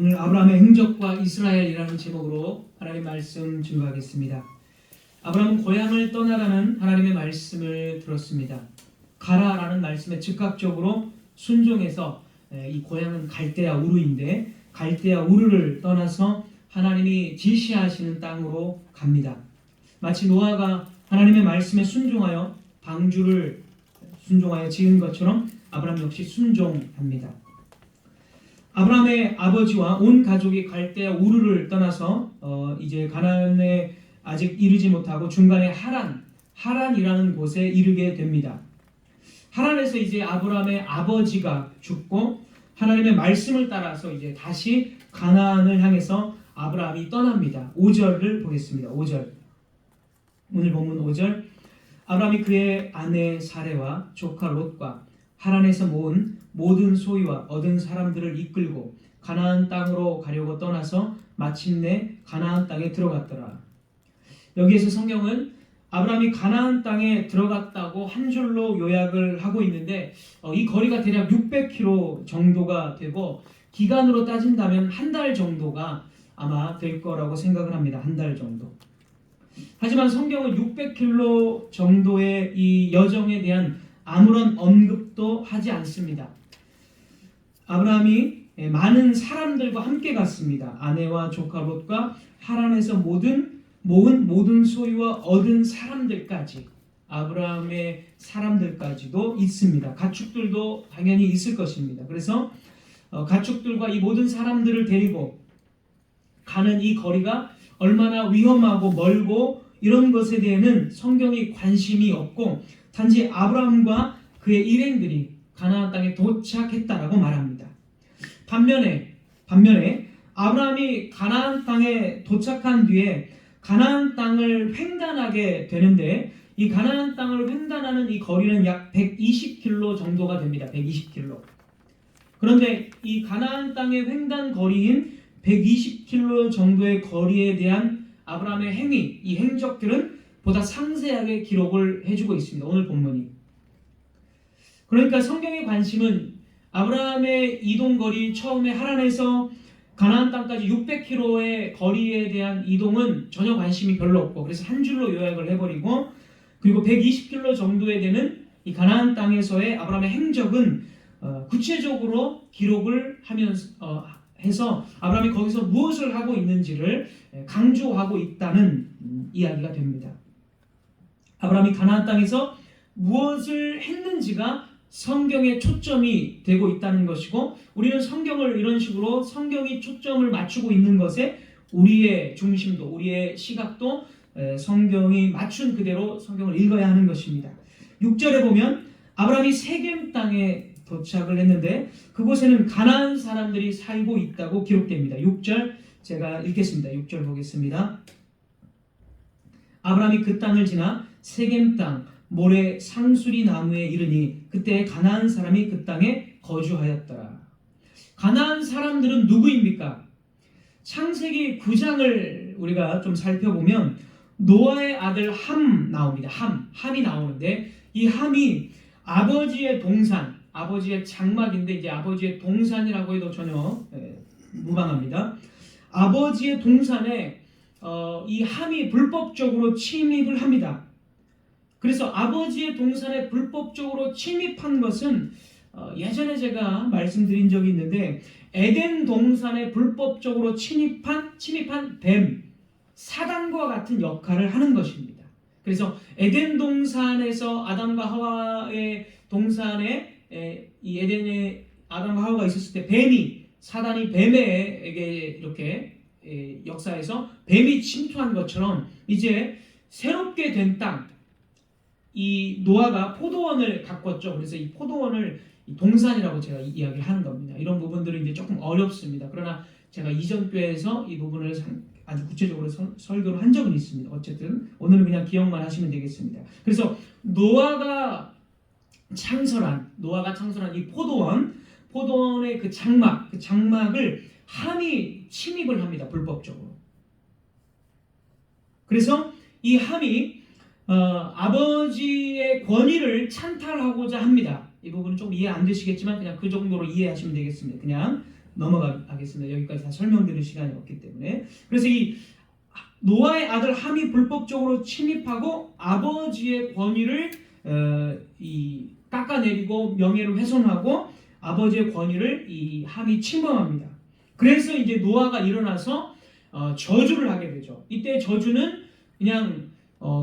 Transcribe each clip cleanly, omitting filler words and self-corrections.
오늘 아브라함의 행적과 이스라엘이라는 제목으로 하나님 말씀 증거하겠습니다. 아브라함은 고향을 떠나라는 하나님의 말씀을 들었습니다. 가라라는 말씀에 즉각적으로 순종해서 이 고향은 갈대아 우르인데 갈대아 우르를 떠나서 하나님이 지시하시는 땅으로 갑니다. 마치 노아가 하나님의 말씀에 순종하여 방주를 순종하여 지은 것처럼 아브라함 역시 순종합니다. 아브라함의 아버지와 온 가족이 갈대아 우르를 떠나서 이제 가나안에 아직 이르지 못하고 중간에 하란이라는 곳에 이르게 됩니다. 하란에서 이제 아브라함의 아버지가 죽고 하나님의 말씀을 따라서 이제 다시 가나안을 향해서 아브라함이 떠납니다. 5절을 보겠습니다. 5절. 오늘 본문 5절. 아브라함이 그의 아내 사레와 조카 롯과 하란에서 모은 모든 소유와 얻은 사람들을 이끌고 가나안 땅으로 가려고 떠나서 마침내 가나안 땅에 들어갔더라. 여기에서 성경은 아브라함이 가나안 땅에 들어갔다고 한 줄로 요약을 하고 있는데 이 거리가 대략 600km 정도가 되고 기간으로 따진다면 한 달 정도가 아마 될 거라고 생각을 합니다. 한 달 정도. 하지만 성경은 600km 정도의 이 여정에 대한 아무런 언급도 하지 않습니다. 아브라함이 많은 사람들과 함께 갔습니다. 아내와 조카 롯과 하란에서 모은 모든 소유와 얻은 사람들까지, 아브라함의 사람들까지도 있습니다. 가축들도 당연히 있을 것입니다. 그래서 가축들과 이 모든 사람들을 데리고 가는 이 거리가 얼마나 위험하고 멀고 이런 것에 대해서는 성경이 관심이 없고 단지 아브라함과 그의 일행들이 가나안 땅에 도착했다라고 말합니다. 반면에 아브라함이 가나안 땅에 도착한 뒤에 가나안 땅을 횡단하게 되는데 이 가나안 땅을 횡단하는 이 거리는 약 120km 정도가 됩니다. 120km. 그런데 이 가나안 땅의 횡단 거리인 120km 정도의 거리에 대한 아브라함의 행위, 이 행적들은 보다 상세하게 기록을 해주고 있습니다. 오늘 본문이. 그러니까 성경의 관심은 아브라함의 이동거리, 처음에 하란에서 가나안 땅까지 600km의 거리에 대한 이동은 전혀 관심이 별로 없고 그래서 한 줄로 요약을 해버리고 그리고 120km 정도에 되는 이 가나안 땅에서의 아브라함의 행적은 구체적으로 기록을 하면서 해서 아브라함이 거기서 무엇을 하고 있는지를 강조하고 있다는 이야기가 됩니다. 아브라함이 가나안 땅에서 무엇을 했는지가 성경의 초점이 되고 있다는 것이고 우리는 성경을 이런 식으로 성경이 초점을 맞추고 있는 것에 우리의 중심도 우리의 시각도 성경이 맞춘 그대로 성경을 읽어야 하는 것입니다. 6절에 보면 아브라함이 세겜 땅에 도착을 했는데 그곳에는 가나안 사람들이 살고 있다고 기록됩니다. 6절 제가 읽겠습니다. 6절 보겠습니다. 아브라함이 그 땅을 지나 세겜 땅 모래 상수리 나무에 이르니 그때 가나안 사람이 그 땅에 거주하였더라. 가나안 사람들은 누구입니까? 창세기 9장을 우리가 좀 살펴보면 노아의 아들 함 나옵니다. 함이 나오는데 이 함이 아버지의 동산, 아버지의 장막인데 이제 아버지의 동산이라고 해도 전혀 무방합니다. 아버지의 동산에 이 함이 불법적으로 침입을 합니다. 그래서 아버지의 동산에 불법적으로 침입한 것은 예전에 제가 말씀드린 적이 있는데 에덴 동산에 불법적으로 침입한 뱀, 사단과 같은 역할을 하는 것입니다. 그래서 에덴 동산에서 아담과 하와의 동산에 이 에덴에 아담과 하와가 있었을 때 사단이 뱀에게 이렇게 역사에서 뱀이 침투한 것처럼 이제 새롭게 된 땅, 이 노아가 포도원을 가꿨죠. 그래서 이 포도원을 동산이라고 제가 이야기를 하는 겁니다. 이런 부분들은 이제 조금 어렵습니다. 그러나 제가 이전 교회에서 이 부분을 아주 구체적으로 설교를 한 적은 있습니다. 어쨌든 오늘은 그냥 기억만 하시면 되겠습니다. 그래서 노아가 창설한 이 포도원의 그 장막을 함이 침입을 합니다. 불법적으로. 그래서 이 함이 아버지의 권위를 찬탈하고자 합니다. 이 부분은 좀 이해 안 되시겠지만 그냥 그 정도로 이해하시면 되겠습니다. 그냥 넘어가겠습니다. 여기까지 다 설명드릴 시간이 없기 때문에. 그래서 이 노아의 아들 함이 불법적으로 침입하고 아버지의 권위를 깎아내리고 명예를 훼손하고 아버지의 권위를 이 함이 침범합니다. 그래서 이제 노아가 일어나서 저주를 하게 되죠. 이때 저주는 그냥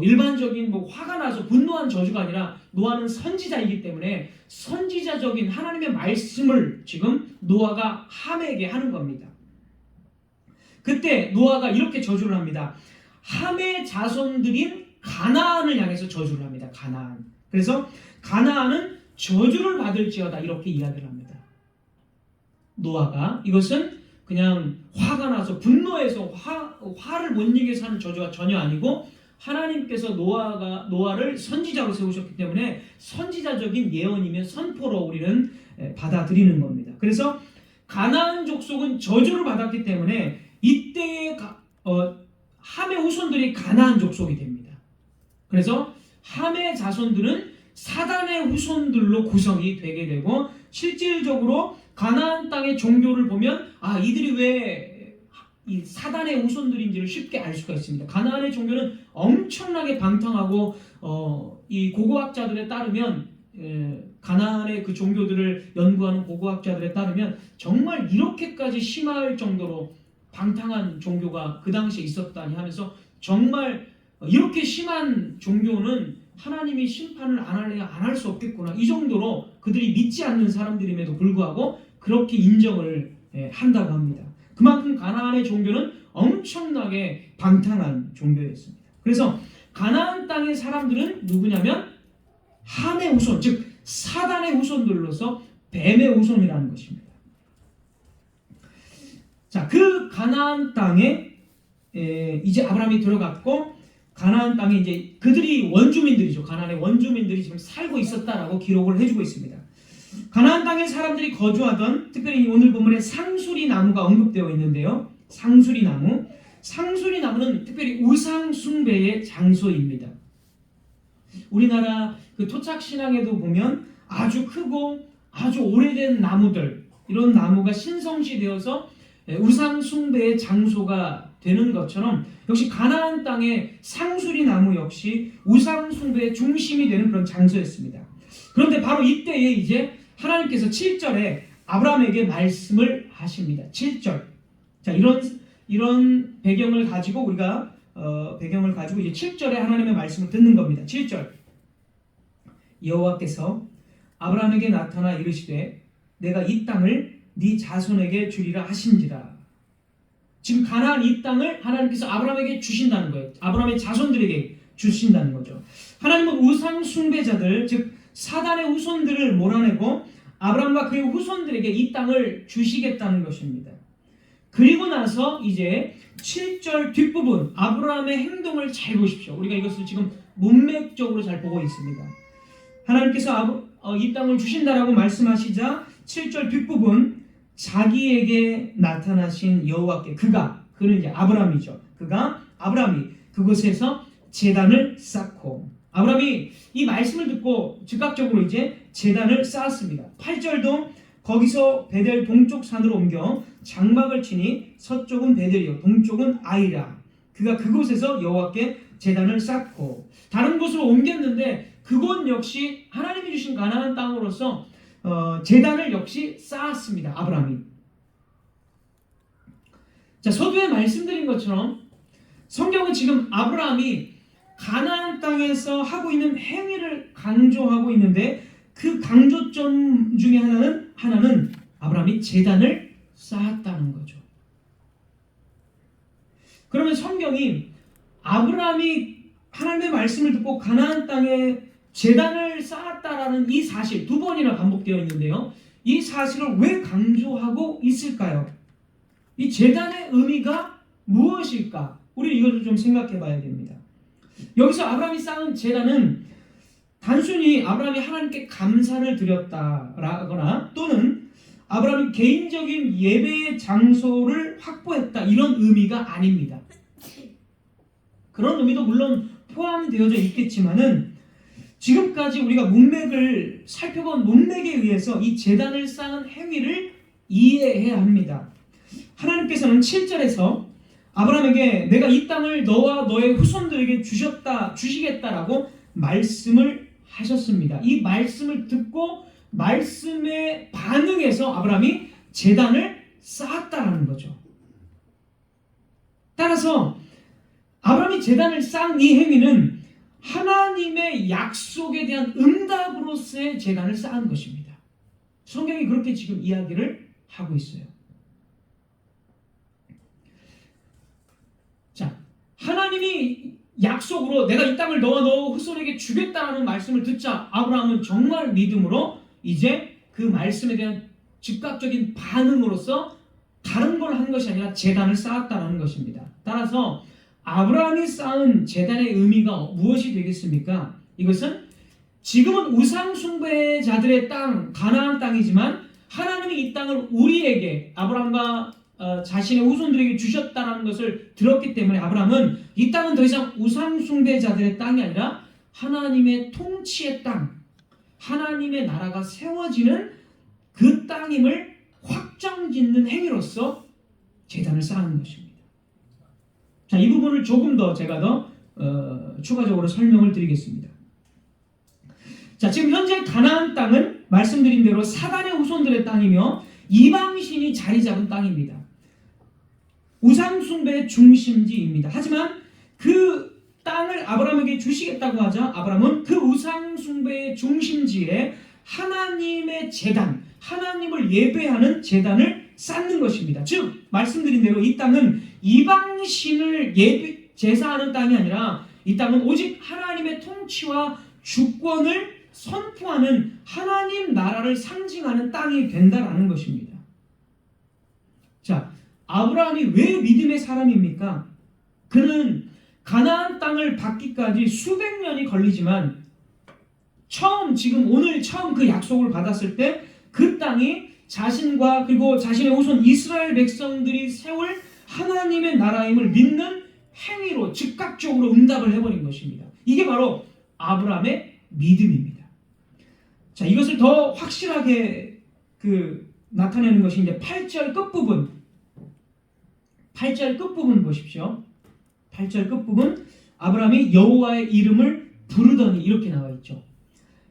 일반적인 뭐 화가 나서 분노한 저주가 아니라 노아는 선지자이기 때문에 선지자적인 하나님의 말씀을 지금 노아가 함에게 하는 겁니다. 그때 노아가 이렇게 저주를 합니다. 함의 자손들인 가나안을 향해서 저주를 합니다. 가나안. 그래서 가나안은 저주를 받을지어다 이렇게 이야기를 합니다. 노아가 이것은 그냥 화가 나서 분노해서 화를 못 이겨서 하는 저주가 전혀 아니고 하나님께서 노아를 선지자로 세우셨기 때문에 선지자적인 예언이며 선포로 우리는 받아들이는 겁니다. 그래서 가나안 족속은 저주를 받았기 때문에 이때의 함의 후손들이 가나안 족속이 됩니다. 그래서 함의 자손들은 사단의 후손들로 구성이 되게 되고 실질적으로 가나안 땅의 종교를 보면 이들이 왜 이 사단의 후손들인지를 쉽게 알 수가 있습니다. 가나안의 종교는 엄청나게 방탕하고 이 고고학자들에 따르면 가나안의 그 종교들을 연구하는 고고학자들에 따르면 정말 이렇게까지 심할 정도로 방탕한 종교가 그 당시에 있었다니 하면서 정말 이렇게 심한 종교는 하나님이 심판을 안 할 수 없겠구나 이 정도로 그들이 믿지 않는 사람들임에도 불구하고 그렇게 인정을 한다고 합니다. 그만큼 가나안의 종교는 엄청나게 방탕한 종교였습니다. 그래서 가나안 땅의 사람들은 누구냐면 함의 후손, 즉 사단의 후손들로서 뱀의 후손이라는 것입니다. 자, 그 가나안 땅에 이제 아브라함이 들어갔고 가나안 땅에 이제 그들이 원주민들이죠. 가나안의 원주민들이 지금 살고 있었다라고 기록을 해주고 있습니다. 가나안 땅에 사람들이 거주하던 특별히 오늘 본문에 상수리 나무가 언급되어 있는데요. 상수리 나무는 특별히 우상 숭배의 장소입니다. 우리나라 그 토착 신앙에도 보면 아주 크고 아주 오래된 나무들 이런 나무가 신성시되어서 우상 숭배의 장소가 되는 것처럼 역시 가나안 땅의 상수리 나무 역시 우상 숭배의 중심이 되는 그런 장소였습니다. 그런데 바로 이때에 이제 하나님께서 7절에 아브라함에게 말씀을 하십니다. 7절. 자, 이런 배경을 가지고 우리가 이제 7절에 하나님의 말씀을 듣는 겁니다. 7절. 여호와께서 아브라함에게 나타나 이르시되 내가 이 땅을 네 자손에게 주리라 하신지라. 지금 가나안 이 땅을 하나님께서 아브라함에게 주신다는 거예요. 아브라함의 자손들에게 주신다는 거죠. 하나님은 우상 숭배자들 즉 사단의 후손들을 몰아내고 아브라함과 그의 후손들에게 이 땅을 주시겠다는 것입니다. 그리고 나서 이제 7절 뒷부분 아브라함의 행동을 잘 보십시오. 우리가 이것을 지금 문맥적으로 잘 보고 있습니다. 하나님께서 이 땅을 주신다라고 말씀하시자 7절 뒷부분 자기에게 나타나신 여호와께 그는 이제 아브라함이죠. 아브라함이 그곳에서 제단을 쌓고 아브라함이 이 말씀을 듣고 즉각적으로 이제 제단을 쌓았습니다. 8절도 거기서 베델 동쪽 산으로 옮겨 장막을 치니 서쪽은 베델이요 동쪽은 아이라. 그가 그곳에서 여호와께 제단을 쌓고 다른 곳으로 옮겼는데 그곳 역시 하나님이 주신 가나안 땅으로서 제단을 역시 쌓았습니다. 아브라함이. 자, 서두에 말씀드린 것처럼 성경은 지금 아브라함이 가나안 땅에서 하고 있는 행위를 강조하고 있는데 그 강조점 중에 하나는 아브라함이 제단을 쌓았다는 거죠. 그러면 성경이 아브라함이 하나님의 말씀을 듣고 가나안 땅에 제단을 쌓았다라는 이 사실 두 번이나 반복되어 있는데요. 이 사실을 왜 강조하고 있을까요? 이 제단의 의미가 무엇일까? 우리 이것을 좀 생각해 봐야 됩니다. 여기서 아브라함이 쌓은 제단은 단순히 아브라함이 하나님께 감사를 드렸다라거나 또는 아브라함이 개인적인 예배의 장소를 확보했다 이런 의미가 아닙니다. 그런 의미도 물론 포함되어져 있겠지만은 지금까지 우리가 문맥을 살펴본 문맥에 의해서 이 제단을 쌓은 행위를 이해해야 합니다. 하나님께서는 7절에서 아브라함에게 내가 이 땅을 너와 너의 후손들에게 주시겠다라고 말씀을 하셨습니다. 이 말씀을 듣고 말씀에 반응해서 아브라함이 제단을 쌓았다라는 거죠. 따라서 아브라함이 제단을 쌓은 이 행위는 하나님의 약속에 대한 응답으로서의 제단을 쌓은 것입니다. 성경이 그렇게 지금 이야기를 하고 있어요. 자, 하나님이 약속으로 내가 이 땅을 너와 너 후손에게 주겠다는 말씀을 듣자 아브라함은 정말 믿음으로 이제 그 말씀에 대한 즉각적인 반응으로서 다른 걸 한 것이 아니라 제단을 쌓았다는 것입니다. 따라서 아브라함이 쌓은 제단의 의미가 무엇이 되겠습니까? 이것은 지금은 우상 숭배자들의 땅, 가나안 땅이지만 하나님이 이 땅을 우리에게 아브라함과 자신의 후손들에게 주셨다는 것을 들었기 때문에 아브라함은 이 땅은 더 이상 우상 숭배자들의 땅이 아니라 하나님의 통치의 땅, 하나님의 나라가 세워지는 그 땅임을 확정짓는 행위로서 제단을 쌓는 것입니다. 자, 이 부분을 조금 더 제가 추가적으로 설명을 드리겠습니다. 자, 지금 현재 가나안 땅은 말씀드린 대로 사단의 후손들의 땅이며 이방신이 자리 잡은 땅입니다. 우상숭배의 중심지입니다. 하지만 그 땅을 아브라함에게 주시겠다고 하자 아브라함은 그 우상숭배의 중심지에 하나님의 제단, 하나님을 예배하는 제단을 쌓는 것입니다. 즉 말씀드린 대로 이 땅은 이방신을 제사하는 땅이 아니라 이 땅은 오직 하나님의 통치와 주권을 선포하는 하나님 나라를 상징하는 땅이 된다라는 것입니다. 자, 아브라함이 왜 믿음의 사람입니까? 그는 가나안 땅을 받기까지 수백 년이 걸리지만 오늘 처음 그 약속을 받았을 때 그 땅이 자신과 그리고 자신의 후손 이스라엘 백성들이 세울 하나님의 나라임을 믿는 행위로 즉각적으로 응답을 해버린 것입니다. 이게 바로 아브라함의 믿음입니다. 자, 이것을 더 확실하게 나타내는 것이 이제 8절 끝부분. 8절 끝부분 보십시오. 8절 끝부분 아브라함이 여호와의 이름을 부르더니 이렇게 나와 있죠.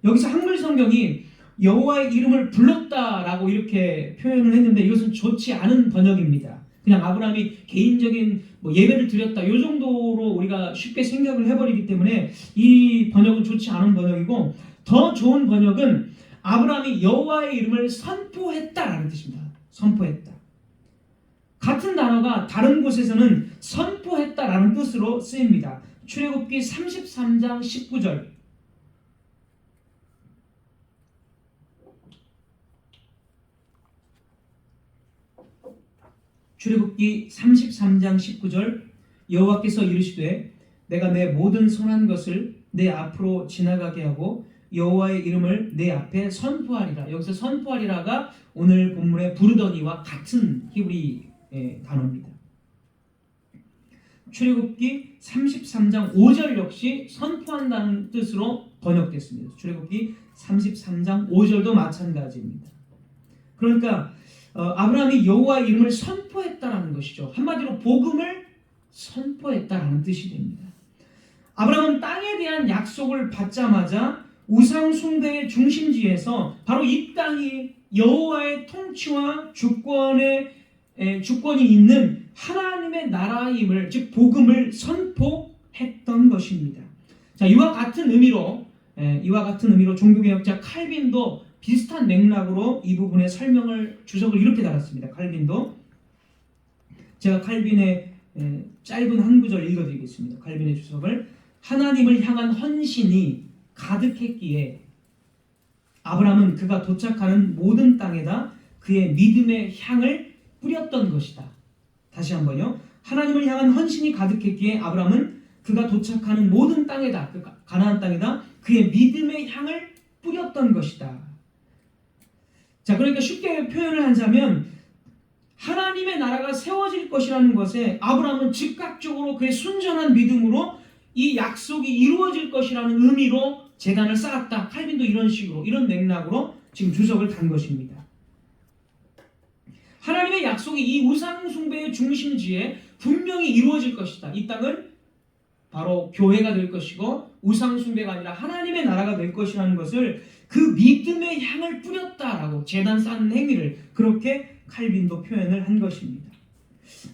여기서 한글 성경이 여호와의 이름을 불렀다라고 이렇게 표현을 했는데 이것은 좋지 않은 번역입니다. 그냥 아브라함이 개인적인 예배를 드렸다 이 정도로 우리가 쉽게 생각을 해버리기 때문에 이 번역은 좋지 않은 번역이고 더 좋은 번역은 아브라함이 여호와의 이름을 선포했다라는 뜻입니다. 선포했다. 같은 단어가 다른 곳에서는 선포했다라는 뜻으로 쓰입니다. 출애굽기 33장 19절. 출애굽기 33장 19절 여호와께서 이르시되 내가 내 모든 선한 것을 내 앞으로 지나가게 하고 여호와의 이름을 내 앞에 선포하리라. 여기서 선포하리라가 오늘 본문의 부르더니와 같은 히브리 단어입니다. 출애굽기 33장 5절 역시 선포한다는 뜻으로 번역됐습니다. 출애굽기 33장 5절도 마찬가지입니다. 그러니까 아브라함이 여호와의 이름을 선포했다라는 것이죠. 한마디로 복음을 선포했다라는 뜻이 됩니다. 아브라함은 땅에 대한 약속을 받자마자 우상 숭배의 중심지에서 바로 이 땅이 여호와의 통치와 주권이 있는 하나님의 나라임을 즉 복음을 선포했던 것입니다. 자, 이와 같은 의미로 종교개혁자 칼빈도 비슷한 맥락으로 이 부분의 주석을 이렇게 달았습니다. 칼빈도 제가 칼빈의 짧은 한 구절 읽어드리겠습니다. 칼빈의 주석을 하나님을 향한 헌신이 가득했기에 아브라함은 그가 도착하는 모든 땅에다 그의 믿음의 향을 뿌렸던 것이다. 다시 한번요. 하나님을 향한 헌신이 가득했기에 아브라함은 그가 도착하는 모든 땅에다 가나안 땅에다 그의 믿음의 향을 뿌렸던 것이다. 자, 그러니까 쉽게 표현을 하자면 하나님의 나라가 세워질 것이라는 것에 아브라함은 즉각적으로 그의 순전한 믿음으로 이 약속이 이루어질 것이라는 의미로 제단을 쌓았다. 칼빈도 이런 맥락으로 지금 주석을 단 것입니다. 하나님의 약속이 이 우상 숭배의 중심지에 분명히 이루어질 것이다. 이 땅은 바로 교회가 될 것이고 우상 숭배가 아니라 하나님의 나라가 될 것이라는 것을 그 믿음의 향을 뿌렸다라고 제단 쌓는 행위를 그렇게 칼빈도 표현을 한 것입니다.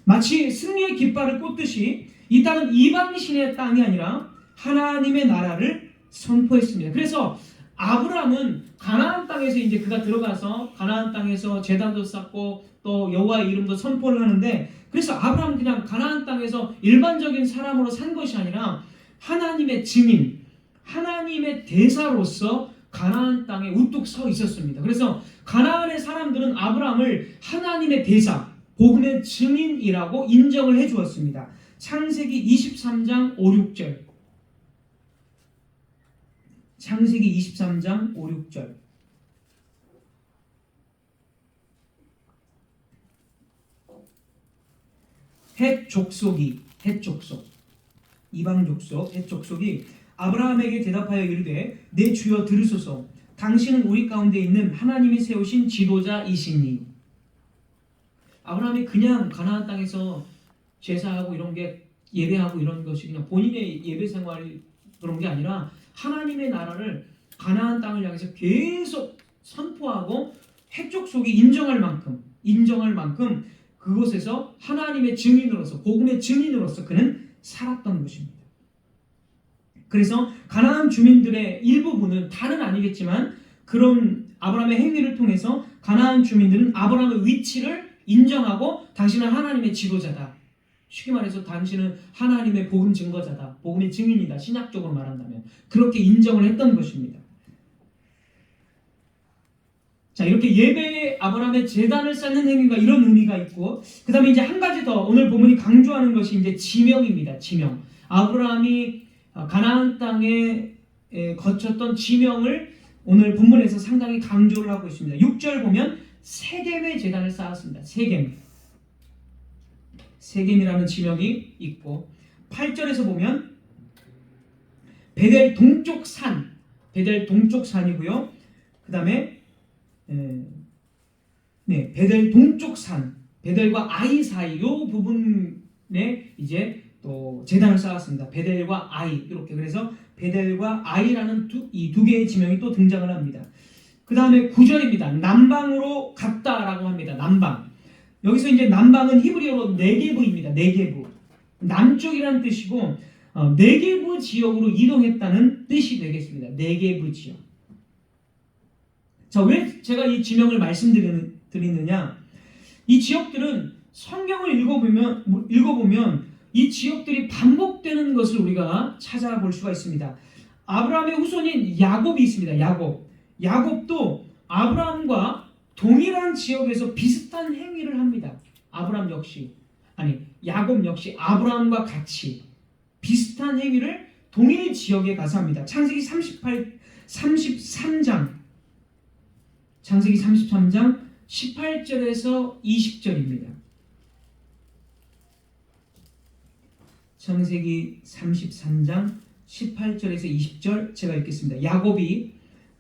마치 승리의 깃발을 꽂듯이 이 땅은 이방신의 땅이 아니라 하나님의 나라를 선포했습니다. 그래서 아브라함은 가나안 땅에서 이제 그가 들어가서 가나안 땅에서 제단도 쌓고 또 여호와의 이름도 선포를 하는데, 그래서 아브라함은 그냥 가나안 땅에서 일반적인 사람으로 산 것이 아니라 하나님의 증인, 하나님의 대사로서 가나안 땅에 우뚝 서 있었습니다. 그래서 가나안의 사람들은 아브라함을 하나님의 대사, 복음의 증인이라고 인정을 해주었습니다. 창세기 23장 5, 6절. 창세기 23장 5, 6절. 헷 족속이, 이방 족속, 헷 족속이 아브라함에게 대답하여 이르되 내 주여 들으소서. 당신은 우리 가운데 있는 하나님이 세우신 지도자이시니. 아브라함이 그냥 가나안 땅에서 제사하고 이런 게 예배하고 이런 것이 그냥 본인의 예배 생활이 그런 게 아니라 하나님의 나라를 가나안 땅을 향해서 계속 선포하고 헷 족속이 인정할 만큼 그곳에서 하나님의 증인으로서, 복음의 증인으로서 그는 살았던 것입니다. 그래서 가나안 주민들의 일부분은, 다는 아니겠지만 그런 아브라함의 행위를 통해서 가나안 주민들은 아브라함의 위치를 인정하고 당신은 하나님의 지도자다. 쉽게 말해서 당신은 하나님의 복음 증거자다. 복음의 증인이다. 신약적으로 말한다면 그렇게 인정을 했던 것입니다. 자, 이렇게 예배에 아브라함의 제단을 쌓는 행위가 이런 의미가 있고, 그 다음에 이제 한 가지 더 오늘 본문이 강조하는 것이 이제 지명입니다. 지명. 아브라함이 가나안 땅에 거쳤던 지명을 오늘 본문에서 상당히 강조를 하고 있습니다. 6절 보면 세겜의 제단을 쌓았습니다. 세겜이라는 지명이 있고, 8절에서 보면 베델 동쪽 산이고요. 그 다음에 베델 동쪽 산, 베델과 아이 사이 이 부분에 이제 또 제단을 쌓았습니다. 베델과 아이, 이렇게. 그래서 베델과 아이라는 이 두 개의 지명이 또 등장을 합니다. 그 다음에 9절입니다. 남방으로 갔다라고 합니다. 남방. 여기서 이제 남방은 히브리어로 네게브입니다. 네게브. 남쪽이라는 뜻이고 네게브 지역으로 이동했다는 뜻이 되겠습니다. 네게브 지역. 자, 왜 제가 이 지명을 말씀드리느냐? 이 지역들은 성경을 읽어보면 이 지역들이 반복되는 것을 우리가 찾아볼 수가 있습니다. 아브라함의 후손인 야곱이 있습니다. 야곱도 아브라함과 동일한 지역에서 비슷한 행위를 합니다. 야곱 역시 아브라함과 같이 비슷한 행위를 동일 지역에 가서 합니다. 창세기 33장 18절에서 20절입니다. 창세기 33장 18절에서 20절 제가 읽겠습니다. 야곱이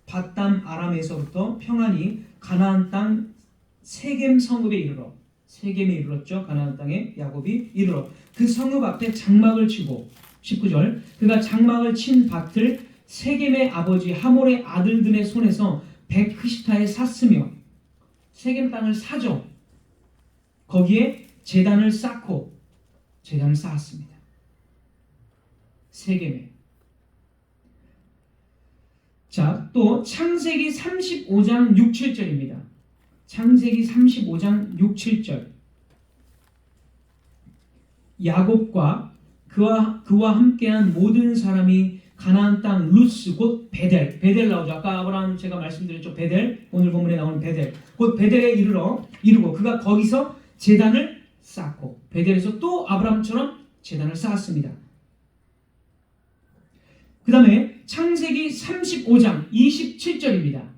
밧담 아람에서부터 평안히 가나안 땅 세겜 성읍에 이르러, 세겜에 이르렀죠. 가나안 땅에 야곱이 이르러 그 성읍 앞에 장막을 치고, 19절, 그가 장막을 친 밭을 세겜의 아버지 하몰의 아들들의 손에서 백크시타에 샀으며, 세겜 땅을 사죠. 거기에 제단을 쌓고 제단을 쌓았습니다. 세겜에. 자, 또 창세기 35장 6, 7절입니다. 창세기 35장 6, 7절. 야곱과 그와 함께한 모든 사람이 가나안 땅 루스 곧 베델 나오죠. 아까 아브라함 제가 말씀드렸죠. 베델, 오늘 본문에 나오는 베델, 곧 베델에 이르고 그가 거기서 제단을 쌓고, 베델에서 또 아브라함처럼 제단을 쌓았습니다. 그 다음에 창세기 35장 27절입니다.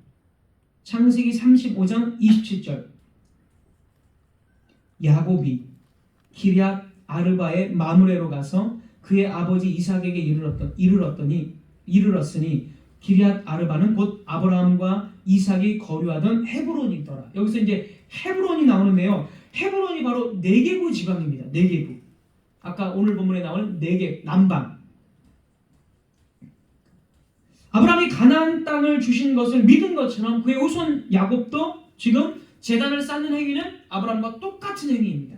창세기 35장 27절. 야곱이 기럇 아르바의 마므레로 가서 그의 아버지 이삭에게 이르렀으니 기럇 아르바는 곧 아브라함과 이삭이 거류하던 헤브론이더라. 여기서 이제 헤브론이 나오는데요. 헤브론이 바로 네게부 지방입니다. 네게부. 아까 오늘 본문에 나오는 네겝, 남방. 아브라함이 가나안 땅을 주신 것을 믿은 것처럼 그의 후손 야곱도 지금 제단을 쌓는 행위는 아브라함과 똑같은 행위입니다.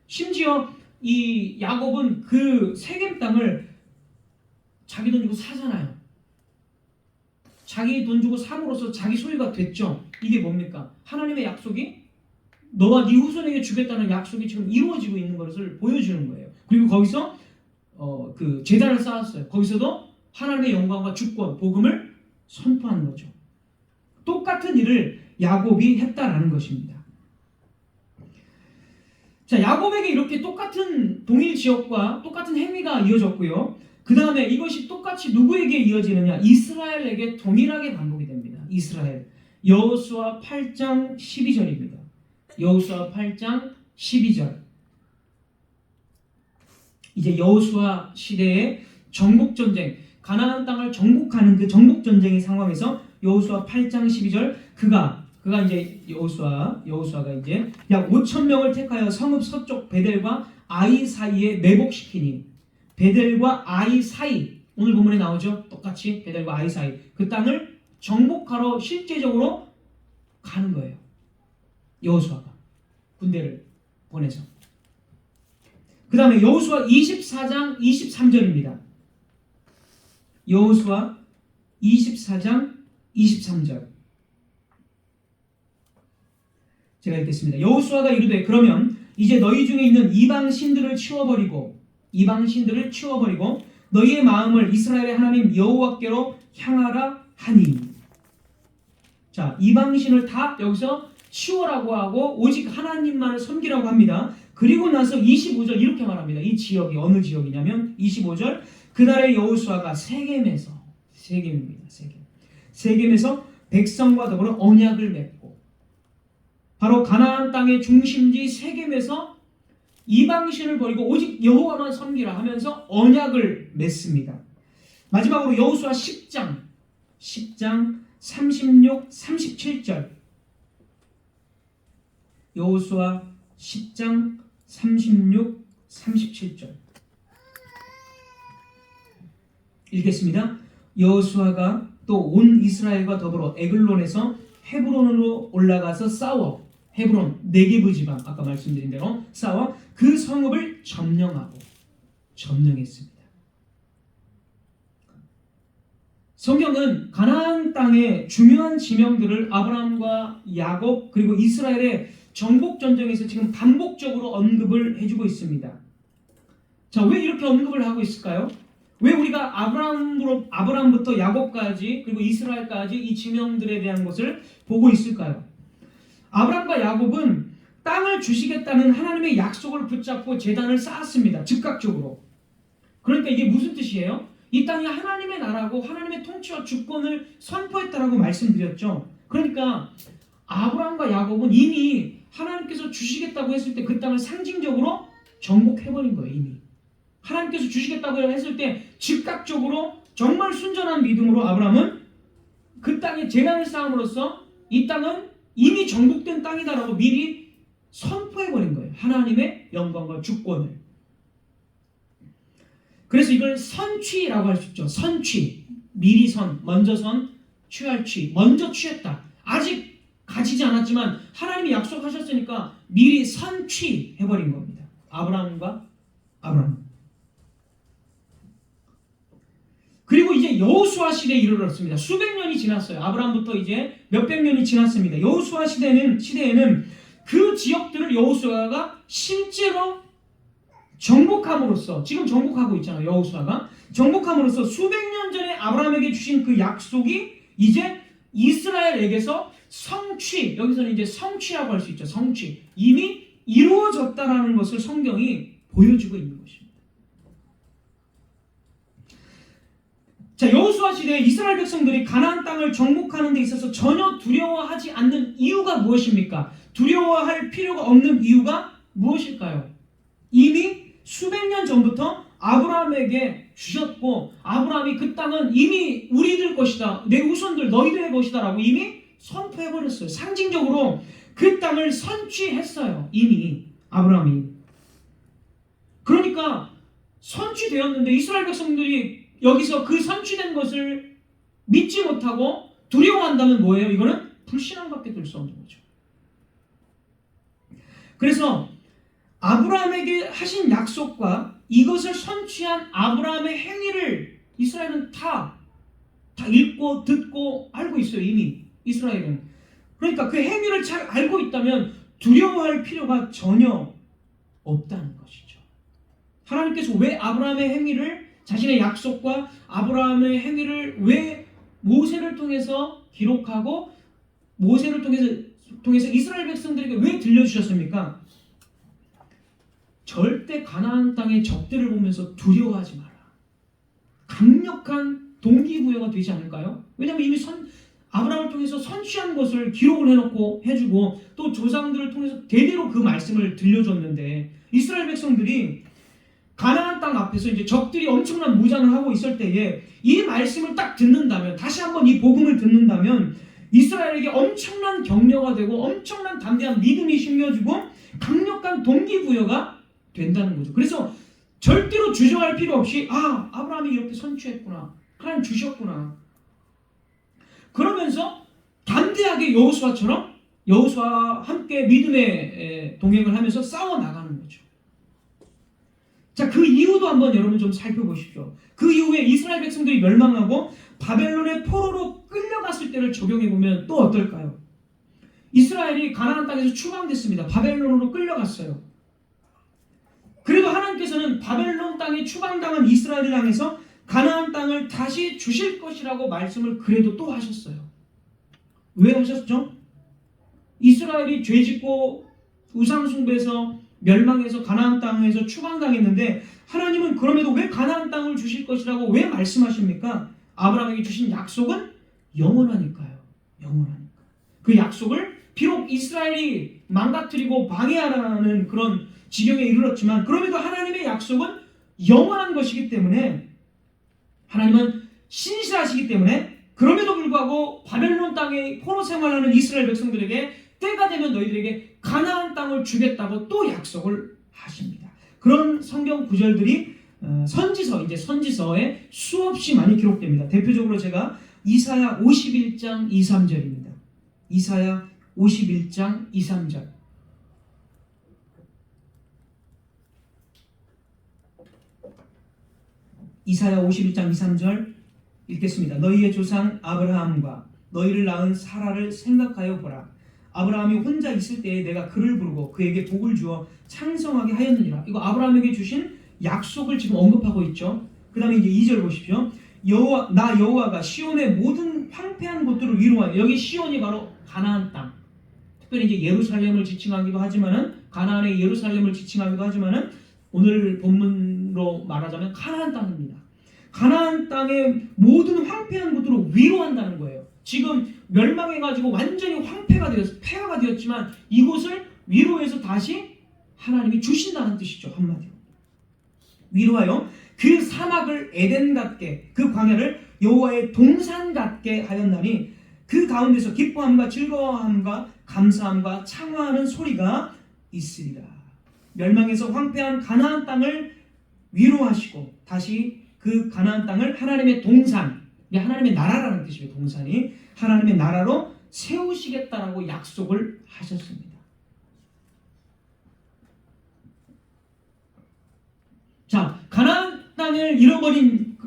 심지어 이 야곱은 그 세겜 땅을 자기 돈 주고 사잖아요. 자기 돈 주고 삼으로써 자기 소유가 됐죠. 이게 뭡니까? 하나님의 약속이 너와 네 후손에게 주겠다는 약속이 지금 이루어지고 있는 것을 보여주는 거예요. 그리고 거기서 그 제단을 쌓았어요. 거기서도 하나님의 영광과 주권, 복음을 선포하는 거죠. 똑같은 일을 야곱이 했다라는 것입니다. 자, 야곱에게 이렇게 똑같은 동일 지역과 똑같은 행위가 이어졌고요. 그 다음에 이것이 똑같이 누구에게 이어지느냐? 이스라엘에게 동일하게 반복이 됩니다. 이스라엘. 여호수아 8장 12절입니다. 여호수아 8장 12절. 이제 여호수아 시대의 정복전쟁, 가나안 땅을 정복하는 그 정복전쟁의 상황에서 여호수아 8장 12절 그가 이제 여호수아가 이제 약 5천 명을 택하여 성읍 서쪽 베델과 아이 사이에 매복시키니 베델과 아이 사이 오늘 본문에 나오죠. 똑같이 베델과 아이 사이 그 땅을 정복하러 실제적으로 가는 거예요. 여호수아가 군대를 보내서 그 다음에 여호수아 24장 23절입니다. 여호수아 24장 23절 제가 읽겠습니다. 여호수아가 이르되 그러면 이제 너희 중에 있는 이방 신들을 치워버리고 너희의 마음을 이스라엘의 하나님 여호와께로 향하라 하니. 자, 이방 신을 다 여기서 치워라고 하고 오직 하나님만을 섬기라고 합니다. 그리고 나서 25절 이렇게 말합니다. 이 지역이 어느 지역이냐면 25절 그날의 여호수아가 세겜입니다. 세겜에서 백성과 더불어 언약을 맺고 바로 가나안 땅의 중심지 세겜에서 이방신을 버리고 오직 여호와만 섬기라 하면서 언약을 맺습니다. 마지막으로 여호수아 10장 36, 37절 여호수아 10장 36, 37절 읽겠습니다. 여호수아가 또 온 이스라엘과 더불어 에글론에서 헤브론으로 올라가서 싸워 헤브론 네게부 지방 아까 말씀드린 대로 싸워 그 성읍을 점령했습니다. 성경은 가나안 땅의 중요한 지명들을 아브라함과 야곱 그리고 이스라엘의 정복 전쟁에서 지금 반복적으로 언급을 해주고 있습니다. 자, 왜 이렇게 언급을 하고 있을까요? 왜 우리가 아브라함부터 야곱까지 그리고 이스라엘까지 이 지명들에 대한 것을 보고 있을까요? 아브라함과 야곱은 땅을 주시겠다는 하나님의 약속을 붙잡고 제단을 쌓았습니다. 즉각적으로. 그러니까 이게 무슨 뜻이에요? 이 땅이 하나님의 나라고 하나님의 통치와 주권을 선포했다라고 말씀드렸죠. 그러니까 아브라함과 야곱은 이미 하나님께서 주시겠다고 했을 때 그 땅을 상징적으로 정복해버린 거예요. 이미. 하나님께서 주시겠다고 했을 때 즉각적으로 정말 순전한 믿음으로 아브라함은 그 땅에 제단을 쌓음으로써 이 땅은 이미 정복된 땅이다라고 미리 선포해버린 거예요. 하나님의 영광과 주권을. 그래서 이걸 선취라고 할 수 있죠. 선취. 미리 먼저 취할 취. 먼저 취했다. 아직 가지지 않았지만 하나님이 약속하셨으니까 미리 선취해버린 겁니다. 아브라함. 그리고 이제 여호수아 시대에 이르렀습니다. 수백 년이 지났어요. 아브라함부터 이제 몇백 년이 지났습니다. 여호수아 시대에는 그 지역들을 여호수아가 실제로 정복함으로써 지금 정복하고 있잖아요. 여호수아가 정복함으로써 수백 년 전에 아브라함에게 주신 그 약속이 이제 이스라엘에게서 여기서는 이제 성취라고 할 수 있죠. 성취. 이미 이루어졌다라는 것을 성경이 보여주고 있는 것입니다. 자, 여호수아 시대에 이스라엘 백성들이 가나안 땅을 정복하는 데 있어서 전혀 두려워하지 않는 이유가 무엇입니까? 두려워할 필요가 없는 이유가 무엇일까요? 이미 수백 년 전부터 아브라함에게 주셨고 아브라함이 그 땅은 이미 우리들 것이다. 내 후손들 너희들의 것이다 라고 이미 선포해버렸어요. 상징적으로 그 땅을 선취했어요. 이미 아브라함이. 그러니까 선취되었는데 이스라엘 백성들이 여기서 그 선취된 것을 믿지 못하고 두려워한다면 뭐예요? 이거는 불신앙밖에 될 수 없는 거죠. 그래서 아브라함에게 하신 약속과 이것을 선취한 아브라함의 행위를 이스라엘은 다 읽고 듣고 알고 있어요. 이미 이스라엘은. 그러니까 그 행위를 잘 알고 있다면 두려워할 필요가 전혀 없다는 것이죠. 하나님께서 왜 아브라함의 행위를, 자신의 약속과 아브라함의 행위를 왜 모세를 통해서 기록하고 모세를 통해서 이스라엘 백성들에게 왜 들려주셨습니까? 절대 가나안 땅의 적들을 보면서 두려워하지 마라. 강력한 동기부여가 되지 않을까요? 왜냐하면 이미 아브라함을 통해서 선취한 것을 기록을 해주고 또 조상들을 통해서 대대로 그 말씀을 들려줬는데 이스라엘 백성들이 가나안 땅 앞에서 이제 적들이 엄청난 무장을 하고 있을 때에 이 말씀을 딱 듣는다면, 다시 한번 이 복음을 듣는다면 이스라엘에게 엄청난 격려가 되고 엄청난 담대한 믿음이 심겨지고 강력한 동기부여가 된다는 거죠. 그래서 절대로 주저할 필요 없이 아브라함이 이렇게 선취했구나, 하나님 주셨구나, 그러면서 담대하게 여호수아와 함께 믿음의 동행을 하면서 싸워 나가는 거죠. 자, 그 이유도 한번 여러분 좀 살펴보십시오. 그 이후에 이스라엘 백성들이 멸망하고 바벨론의 포로로 끌려갔을 때를 적용해 보면 또 어떨까요? 이스라엘이 가나안 땅에서 추방됐습니다. 바벨론으로 끌려갔어요. 그래도 하나님께서는 바벨론 땅에 추방당한 이스라엘을 향해서 가나안 땅을 다시 주실 것이라고 말씀을 그래도 또 하셨어요. 왜 하셨죠? 이스라엘이 죄짓고 우상숭배에서 멸망해서 가나안 땅에서 추방당했는데 하나님은 그럼에도 왜 가나안 땅을 주실 것이라고 왜 말씀하십니까? 아브라함에게 주신 약속은 영원하니까요. 영원하니까. 그 약속을 비록 이스라엘이 망가뜨리고 방해하라는 그런 지경에 이르렀지만 그럼에도 하나님의 약속은 영원한 것이기 때문에, 하나님은 신실하시기 때문에 그럼에도 불구하고 바벨론 땅에 포로 생활하는 이스라엘 백성들에게 때가 되면 너희들에게 가나안 땅을 주겠다고 또 약속을 하십니다. 그런 성경 구절들이 선지서에 수없이 많이 기록됩니다. 대표적으로 제가 이사야 51장 2, 3절입니다. 이사야 51장 2, 3절. 이사야 51장 2, 3절 읽겠습니다. 너희의 조상 아브라함과 너희를 낳은 사라를 생각하여 보라. 아브라함이 혼자 있을 때에 내가 그를 부르고 그에게 복을 주어 창성하게 하였느니라. 이거 아브라함에게 주신 약속을 지금 언급하고 있죠. 그 다음에 이제 2절 보십시오. 나 여호와가 시온의 모든 황폐한 곳들을 위로하여. 여기 시온이 바로 가나안 땅. 특별히 이제 예루살렘을 지칭하기도 하지만은, 가나안의 예루살렘을 지칭하기도 하지만은 오늘 본문으로 말하자면 가나안 땅입니다. 가나안 땅의 모든 황폐한 곳으로 위로한다는 거예요. 지금 멸망해가지고 완전히 폐허가 되었지만 이곳을 위로해서 다시 하나님이 주신다는 뜻이죠. 한마디로 위로하여 그 사막을 에덴 같게, 그 광야를 여호와의 동산 같게 하였나니 그 가운데서 기뻐함과 즐거워함과 감사함과 창화하는 소리가 있으리라. 멸망해서 황폐한 가나안 땅을 위로하시고 다시 그 가나안 땅을 하나님의 동산, 하나님의 나라라는 뜻이에요. 동산이 하나님의 나라로 세우시겠다라고 약속을 하셨습니다. 자, 가나안 땅을 잃어버린,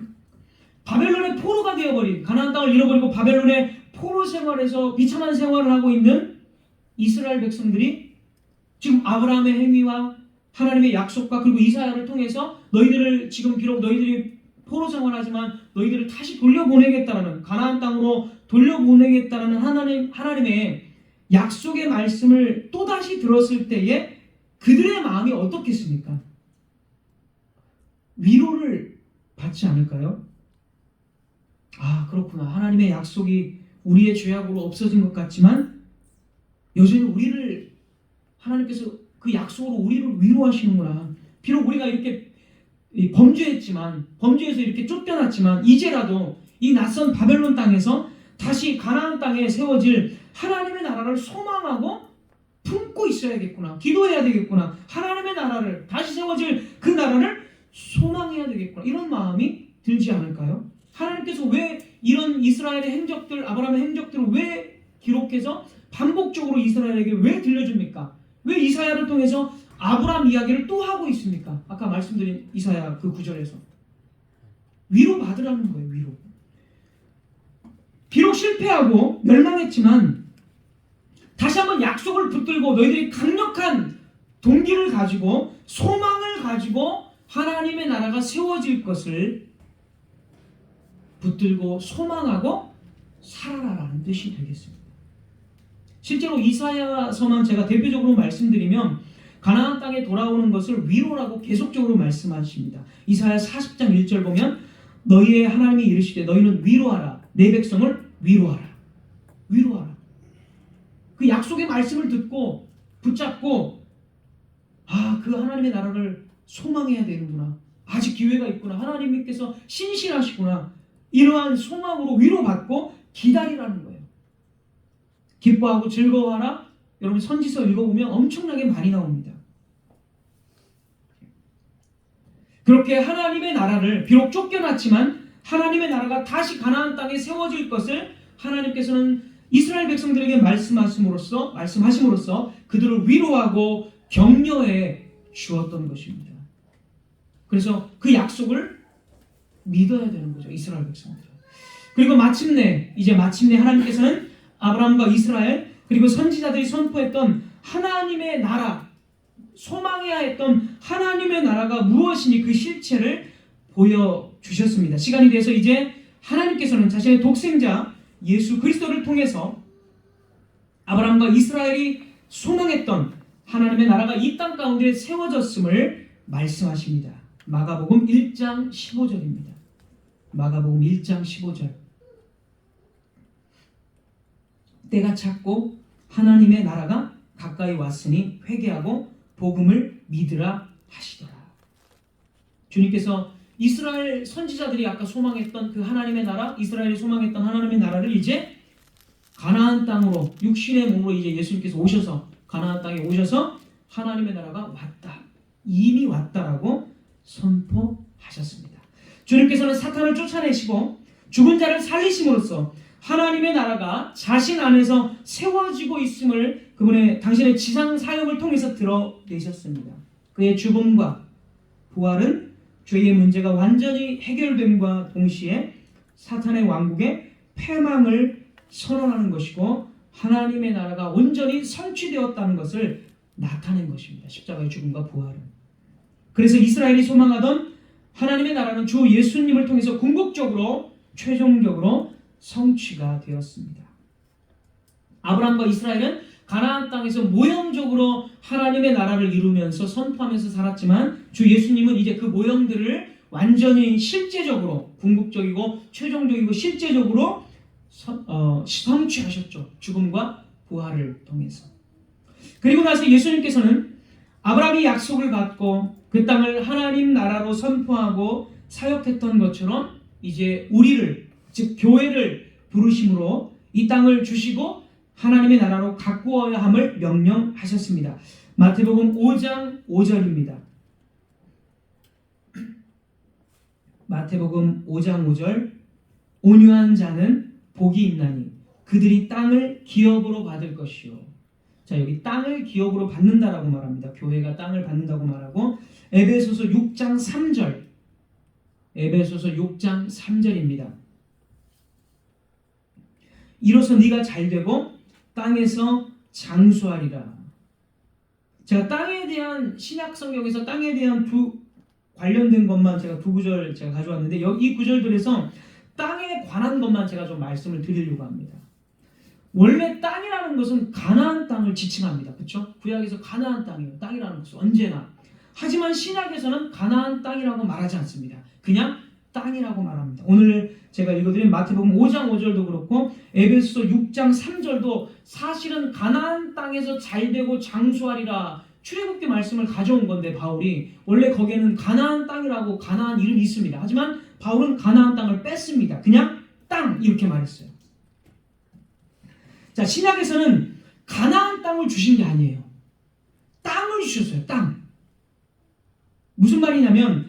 바벨론의 포로가 되어버린, 가나안 땅을 잃어버리고 바벨론의 포로 생활에서 비참한 생활을 하고 있는 이스라엘 백성들이 지금 아브라함의 행위와 하나님의 약속과 그리고 이사야를 통해서 너희들을, 지금 비록 너희들이 포로 생활하지만 너희들을 다시 돌려보내겠다라는, 가나안 땅으로 돌려보내겠다라는 하나님의 약속의 말씀을 또다시 들었을 때에 그들의 마음이 어떻겠습니까? 위로를 받지 않을까요? 그렇구나. 하나님의 약속이 우리의 죄악으로 없어진 것 같지만 여전히 하나님께서 그 약속으로 우리를 위로하시는구나. 비록 우리가 이렇게 범죄해서 이렇게 쫓겨났지만 이제라도 이 낯선 바벨론 땅에서 다시 가나안 땅에 세워질 하나님의 나라를 소망하고 품고 있어야겠구나. 기도해야 되겠구나. 하나님의 나라를 다시 세워질 그 나라를 소망해야 되겠구나. 이런 마음이 들지 않을까요? 하나님께서 왜 이런 이스라엘의 행적들, 아브라함의 행적들을 왜 기록해서 반복적으로 이스라엘에게 왜 들려줍니까? 왜 이사야를 통해서 아브라함 이야기를 또 하고 있습니까? 아까 말씀드린 이사야 그 구절에서 위로받으라는 거예요. 위로. 비록 실패하고 멸망했지만 다시 한번 약속을 붙들고 너희들이 강력한 동기를 가지고 소망을 가지고 하나님의 나라가 세워질 것을 붙들고 소망하고 살아라라는 뜻이 되겠습니다. 실제로 이사야서만 제가 대표적으로 말씀드리면 가나안 땅에 돌아오는 것을 위로라고 계속적으로 말씀하십니다. 이사야 40장 1절 보면 너희의 하나님이 이르시되 너희는 위로하라. 내 백성을 위로하라. 위로하라. 그 약속의 말씀을 듣고 붙잡고 그 하나님의 나라를 소망해야 되는구나. 아직 기회가 있구나. 하나님께서 신실하시구나. 이러한 소망으로 위로받고 기다리라는 거예요. 기뻐하고 즐거워하라. 여러분 선지서 읽어보면 엄청나게 많이 나옵니다. 그렇게 하나님의 나라를 비록 쫓겨났지만 하나님의 나라가 다시 가나안 땅에 세워질 것을 하나님께서는 이스라엘 백성들에게 말씀하심으로써 그들을 위로하고 격려해 주었던 것입니다. 그래서 그 약속을 믿어야 되는 거죠. 이스라엘 백성들. 그리고 마침내 하나님께서는 아브라함과 이스라엘 그리고 선지자들이 선포했던 하나님의 나라, 소망해야 했던 하나님의 나라가 무엇이니 그 실체를 보여주셨습니다. 시간이 돼서 이제 하나님께서는 자신의 독생자 예수 그리스도를 통해서 아브라함과 이스라엘이 소망했던 하나님의 나라가 이 땅 가운데 세워졌음을 말씀하십니다. 마가복음 1장 15절입니다. 마가복음 1장 15절. 때가 찼고 하나님의 나라가 가까이 왔으니 회개하고 복음을 믿으라 하시더라. 주님께서 이스라엘 선지자들이 아까 소망했던 그 하나님의 나라, 이스라엘이 소망했던 하나님의 나라를 이제 가나안 땅으로 육신의 몸으로 이제 예수님께서 오셔서 가나안 땅에 오셔서 하나님의 나라가 왔다. 이미 왔다라고 선포하셨습니다. 주님께서는 사탄을 쫓아내시고 죽은 자를 살리심으로써 하나님의 나라가 자신 안에서 세워지고 있음을 당신의 지상 사역을 통해서 드러내셨습니다. 그의 죽음과 부활은 죄의 문제가 완전히 해결됨과 동시에 사탄의 왕국의 패망을 선언하는 것이고 하나님의 나라가 온전히 성취되었다는 것을 나타낸 것입니다. 십자가의 죽음과 부활은. 그래서 이스라엘이 소망하던 하나님의 나라는 주 예수님을 통해서 궁극적으로 최종적으로 성취가 되었습니다. 아브라함과 이스라엘은 가나안 땅에서 모형적으로 하나님의 나라를 이루면서 선포하면서 살았지만 주 예수님은 이제 그 모형들을 완전히 실제적으로 궁극적이고 최종적이고 실제적으로 성취하셨죠. 죽음과 부활을 통해서. 그리고 나서 예수님께서는 아브라함이 약속을 받고 그 땅을 하나님 나라로 선포하고 사역했던 것처럼 이제 우리를 즉 교회를 부르심으로 이 땅을 주시고 하나님의 나라로 가꾸어야 함을 명령하셨습니다. 마태복음 5장 5절입니다. 마태복음 5장 5절. 온유한 자는 복이 있나니 그들이 땅을 기업으로 받을 것이요. 자, 여기 땅을 기업으로 받는다라고 말합니다. 교회가 땅을 받는다고 말하고 에베소서 6장 3절. 에베소서 6장 3절입니다. 이로써 네가 잘되고 땅에서 장수하리라. 제가 땅에 대한 신약 성경에서 땅에 대한 관련된 것만 제가 두 구절 제가 가져왔는데 이 구절들에서 땅에 관한 것만 제가 좀 말씀을 드리려고 합니다. 원래 땅이라는 것은 가나안 땅을 지칭합니다. 그렇죠? 구약에서 가나안 땅이에요. 땅이라는 것은 언제나. 하지만 신약에서는 가나안 땅이라고 말하지 않습니다. 그냥 땅이라고 말합니다. 오늘 제가 읽어드린 마태복음 5장 5절도 그렇고 에베소서 6장 3절도 사실은 가나안 땅에서 잘되고 장수하리라 출애굽기 말씀을 가져온 건데 바울이 원래 거기에는 가나안 땅이라고 가나안 이름이 있습니다. 하지만 바울은 가나안 땅을 뺐습니다. 그냥 땅 이렇게 말했어요. 자, 신약에서는 가나안 땅을 주신 게 아니에요. 땅을 주셨어요. 땅. 무슨 말이냐면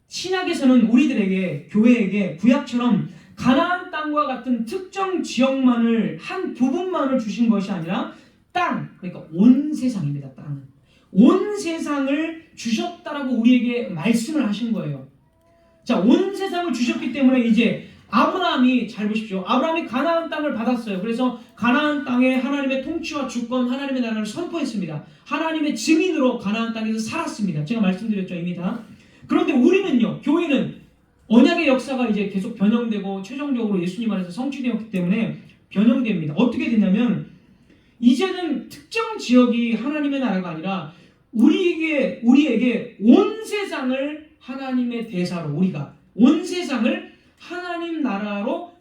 신약에서는 우리들에게, 교회에게 구약처럼 가나안 땅과 같은 특정 지역만을, 한 부분만을 주신 것이 아니라 땅, 그러니까 온 세상입니다. 땅은 온 세상을 주셨다라고 우리에게 말씀을 하신 거예요. 자, 온 세상을 주셨기 때문에 이제 아브라함이, 잘 보십시오, 아브라함이 가나안 땅을 받았어요. 그래서 가나안 땅에 하나님의 통치와 주권, 하나님의 나라를 선포했습니다. 하나님의 증인으로 가나안 땅에서 살았습니다. 제가 말씀드렸죠, 이미 다. 그런데 우리는요, 교회는 언약의 역사가 이제 계속 변형되고 최종적으로 예수님 안에서 성취되었기 때문에 변형됩니다. 어떻게 되냐면 이제는 특정 지역이 하나님의 나라가 아니라 우리에게 온 세상을 하나님의 대사로, 우리가 온 세상을 하나님 나라로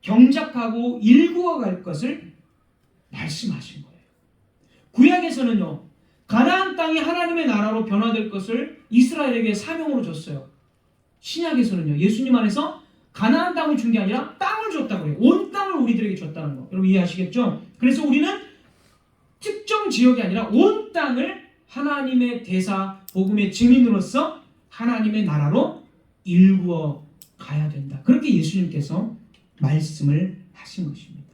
경작하고 일구어 갈 것을 말씀하신 거예요. 구약에서는요, 가나안 땅이 하나님의 나라로 변화될 것을 이스라엘에게 사명으로 줬어요. 신약에서는요, 예수님 안에서 가나안 땅을 준 게 아니라 땅을 줬다고 해요. 온 땅을 우리들에게 줬다는 거. 여러분 이해하시겠죠? 그래서 우리는 특정 지역이 아니라 온 땅을 하나님의 대사, 복음의 증인으로서 하나님의 나라로 일구어 가야 된다. 그렇게 예수님께서 말씀을 하신 것입니다.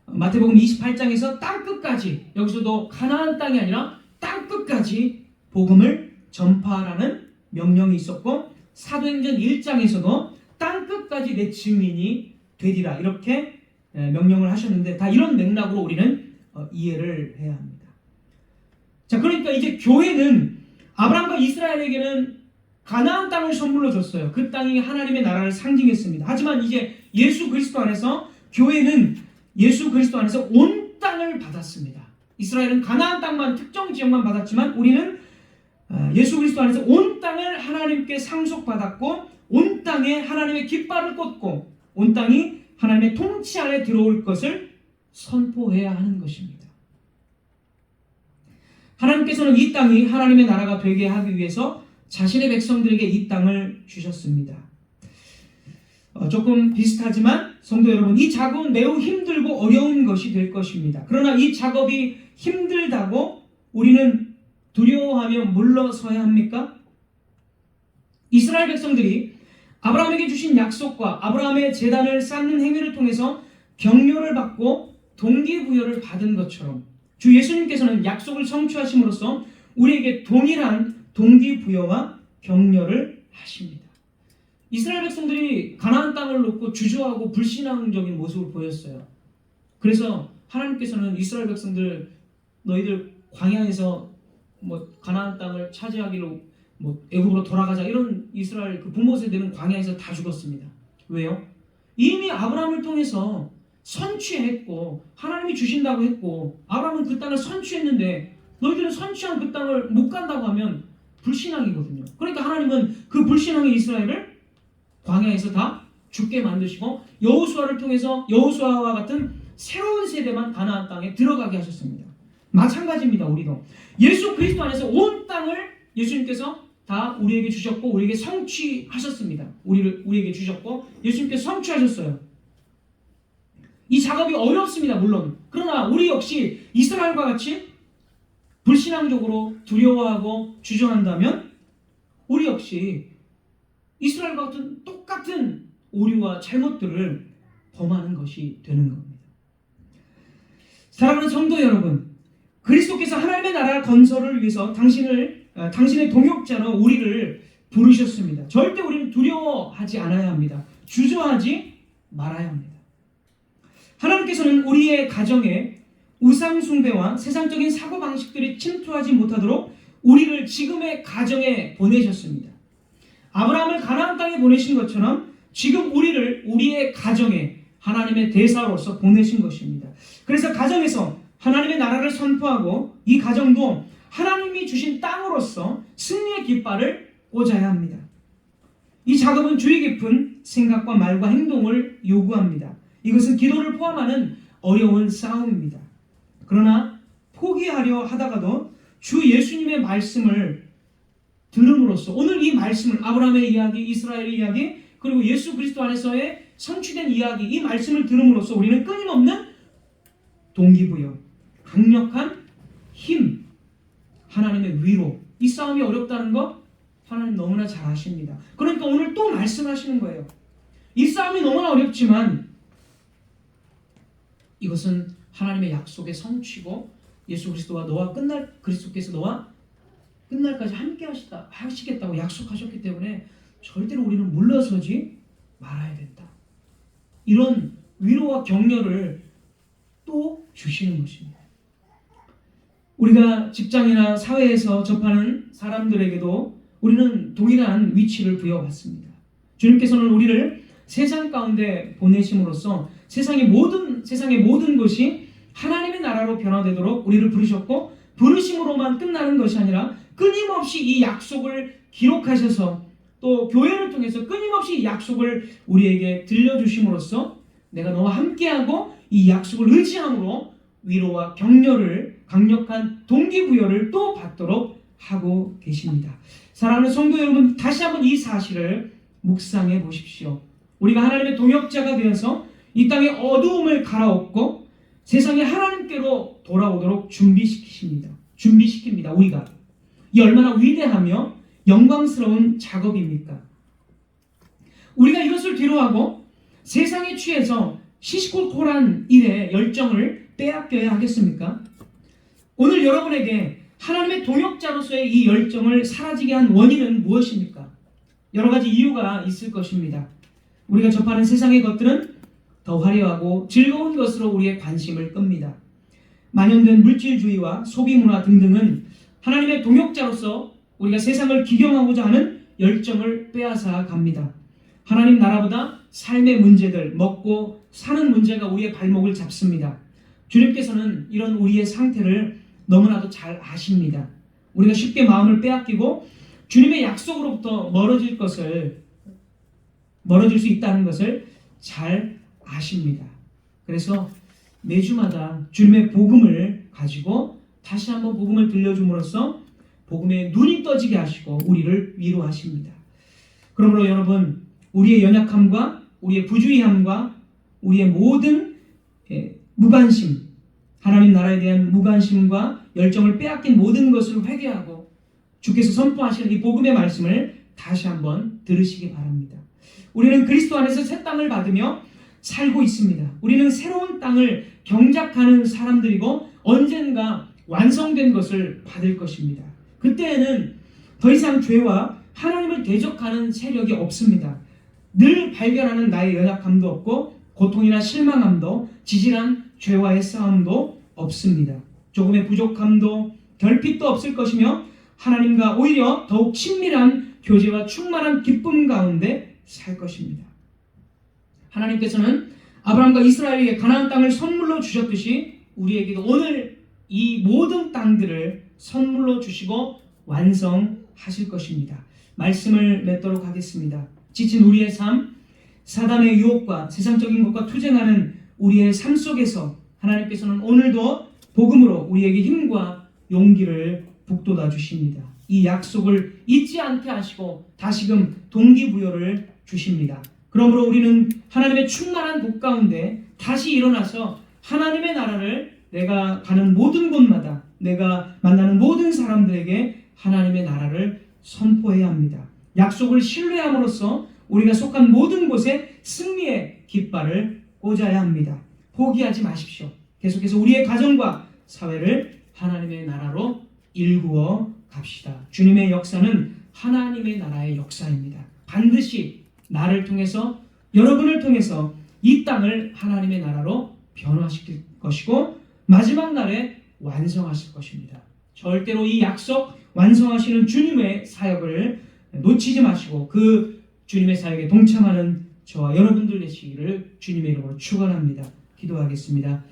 마태복음 28장에서 땅끝까지, 여기서도 가나안 땅이 아니라 땅끝까지 복음을 전파하라는 명령이 있었고, 사도행전 1장에서도 땅끝까지 내 증인이 되리라, 이렇게 명령을 하셨는데, 다 이런 맥락으로 우리는 이해를 해야 합니다. 자, 그러니까 이제 교회는 아브라함과 이스라엘에게는 가나안 땅을 선물로 줬어요. 그 땅이 하나님의 나라를 상징했습니다. 하지만 이제 예수 그리스도 안에서 교회는 예수 그리스도 안에서 온 땅을 받았습니다. 이스라엘은 가나안 땅만, 특정 지역만 받았지만 우리는 예수 그리스도 안에서 온 땅을 하나님께 상속받았고, 온 땅에 하나님의 깃발을 꽂고 온 땅이 하나님의 통치 안에 들어올 것을 선포해야 하는 것입니다. 하나님께서는 이 땅이 하나님의 나라가 되게 하기 위해서 자신의 백성들에게 이 땅을 주셨습니다. 조금 비슷하지만 성도 여러분, 이 작업은 매우 힘들고 어려운 것이 될 것입니다. 그러나 이 작업이 힘들다고 우리는 두려워하며 물러서야 합니까? 이스라엘 백성들이 아브라함에게 주신 약속과 아브라함의 제단을 쌓는 행위를 통해서 격려를 받고 동기부여를 받은 것처럼 주 예수님께서는 약속을 성취하심으로써 우리에게 동일한 동기부여와 격려를 하십니다. 이스라엘 백성들이 가나안 땅을 놓고 주저하고 불신앙적인 모습을 보였어요. 그래서 하나님께서는 이스라엘 백성들, 너희들 광야에서 가나안 땅을 차지하기로 애굽으로 돌아가자, 이런 이스라엘 그 부모 세대는 광야에서 다 죽었습니다. 왜요? 이미 아브라함을 통해서 선취했고 하나님이 주신다고 했고, 아브라함은 그 땅을 선취했는데 너희들은 선취한 그 땅을 못 간다고 하면 불신앙이거든요. 그러니까 하나님은 그 불신앙의 이스라엘을 광야에서 다 죽게 만드시고 여호수아를 통해서 여호수아와 같은 새로운 세대만 가나안 땅에 들어가게 하셨습니다. 마찬가지입니다. 우리도 예수 그리스도 안에서 온 땅을 예수님께서 다 우리에게 주셨고 우리에게 성취하셨습니다. 우리에게 주셨고 예수님께서 성취하셨어요. 이 작업이 어렵습니다. 물론. 그러나 우리 역시 이스라엘과 같이 불신앙적으로 두려워하고 주저한다면 우리 역시 이스라엘과 같은 똑같은 오류와 잘못들을 범하는 것이 되는 겁니다. 사랑하는 성도 여러분, 그리스도께서 하나님의 나라 건설을 위해서 당신의 동역자로 우리를 부르셨습니다. 절대 우리는 두려워하지 않아야 합니다. 주저하지 말아야 합니다. 하나님께서는 우리의 가정에 우상 숭배와 세상적인 사고방식들이 침투하지 못하도록 우리를 지금의 가정에 보내셨습니다. 아브라함을 가나안 땅에 보내신 것처럼 지금 우리를 우리의 가정에 하나님의 대사로서 보내신 것입니다. 그래서 가정에서 하나님의 나라를 선포하고 이 가정도 하나님이 주신 땅으로서 승리의 깃발을 꽂아야 합니다. 이 작업은 주의 깊은 생각과 말과 행동을 요구합니다. 이것은 기도를 포함하는 어려운 싸움입니다. 그러나 포기하려 하다가도 주 예수님의 말씀을 들음으로써 오늘 이 말씀을, 아브라함의 이야기, 이스라엘의 이야기, 그리고 예수 그리스도 안에서의 성취된 이야기, 이 말씀을 들음으로써 우리는 끊임없는 동기부여, 강력한 힘, 하나님의 위로. 이 싸움이 어렵다는 거 하나님 너무나 잘 아십니다. 그러니까 오늘 또 말씀하시는 거예요. 이 싸움이 너무나 어렵지만 이것은 하나님의 약속의 성취고 예수 그리스도와 너와 그리스도께서 너와 끝날까지 함께 하시겠다고 약속하셨기 때문에 절대로 우리는 물러서지 말아야 된다. 이런 위로와 격려를 또 주시는 것입니다. 우리가 직장이나 사회에서 접하는 사람들에게도 우리는 동일한 위치를 부여받습니다. 주님께서는 우리를 세상 가운데 보내심으로써 세상의 모든 것이 하나님의 나라로 변화되도록 우리를 부르셨고, 부르심으로만 끝나는 것이 아니라 끊임없이 이 약속을 기록하셔서 또 교회를 통해서 끊임없이 이 약속을 우리에게 들려주심으로써 내가 너와 함께하고 이 약속을 의지함으로 위로와 격려를, 강력한 동기부여를 또 받도록 하고 계십니다. 사랑하는 성도 여러분, 다시 한번 이 사실을 묵상해 보십시오. 우리가 하나님의 동역자가 되어서 이 땅의 어두움을 갈아엎고 세상에 하나님께로 돌아오도록 준비시킵니다. 우리가 이 얼마나 위대하며 영광스러운 작업입니까? 우리가 이것을 뒤로하고 세상에 취해서 시시콜콜한 일에 열정을 빼앗겨야 하겠습니까? 오늘 여러분에게 하나님의 동역자로서의 이 열정을 사라지게 한 원인은 무엇입니까? 여러 가지 이유가 있을 것입니다. 우리가 접하는 세상의 것들은 더 화려하고 즐거운 것으로 우리의 관심을 끕니다. 만연된 물질주의와 소비문화 등등은 하나님의 동역자로서 우리가 세상을 기경하고자 하는 열정을 빼앗아 갑니다. 하나님 나라보다 삶의 문제들, 먹고 사는 문제가 우리의 발목을 잡습니다. 주님께서는 이런 우리의 상태를 너무나도 잘 아십니다. 우리가 쉽게 마음을 빼앗기고 주님의 약속으로부터 멀어질 수 있다는 것을 잘 아십니다. 그래서 매주마다 주님의 복음을 가지고 다시 한번 복음을 들려줌으로써 복음에 눈이 떠지게 하시고 우리를 위로하십니다. 그러므로 여러분, 우리의 연약함과 우리의 부주의함과 우리의 모든 무관심, 하나님 나라에 대한 무관심과 열정을 빼앗긴 모든 것을 회개하고 주께서 선포하시는 이 복음의 말씀을 다시 한번 들으시기 바랍니다. 우리는 그리스도 안에서 새 땅을 받으며 살고 있습니다. 우리는 새로운 땅을 경작하는 사람들이고 언젠가 완성된 것을 받을 것입니다. 그때에는 더 이상 죄와 하나님을 대적하는 세력이 없습니다. 늘 발견하는 나의 연약함도 없고 고통이나 실망함도, 지질한 죄와의 싸움도 없습니다. 조금의 부족함도 결핍도 없을 것이며 하나님과 오히려 더욱 친밀한 교제와 충만한 기쁨 가운데 살 것입니다. 하나님께서는 아브라함과 이스라엘에게 가나안 땅을 선물로 주셨듯이 우리에게도 오늘 이 모든 땅들을 선물로 주시고 완성하실 것입니다. 말씀을 맺도록 하겠습니다. 지친 우리의 삶, 사단의 유혹과 세상적인 것과 투쟁하는 우리의 삶 속에서 하나님께서는 오늘도 복음으로 우리에게 힘과 용기를 북돋아 주십니다. 이 약속을 잊지 않게 하시고 다시금 동기부여를 주십니다. 그러므로 우리는 하나님의 충만한 복 가운데 다시 일어나서 하나님의 나라를 내가 가는 모든 곳마다, 내가 만나는 모든 사람들에게 하나님의 나라를 선포해야 합니다. 약속을 신뢰함으로써 우리가 속한 모든 곳에 승리의 깃발을 꽂아야 합니다. 포기하지 마십시오. 계속해서 우리의 가정과 사회를 하나님의 나라로 일구어 갑시다. 주님의 역사는 하나님의 나라의 역사입니다. 반드시 나를 통해서, 여러분을 통해서 이 땅을 하나님의 나라로 변화시킬 것이고 마지막 날에 완성하실 것입니다. 절대로 이 약속 완성하시는 주님의 사역을 놓치지 마시고 그 주님의 사역에 동참하는 저와 여러분들 되시기를 주님의 이름으로 축원합니다. 기도하겠습니다.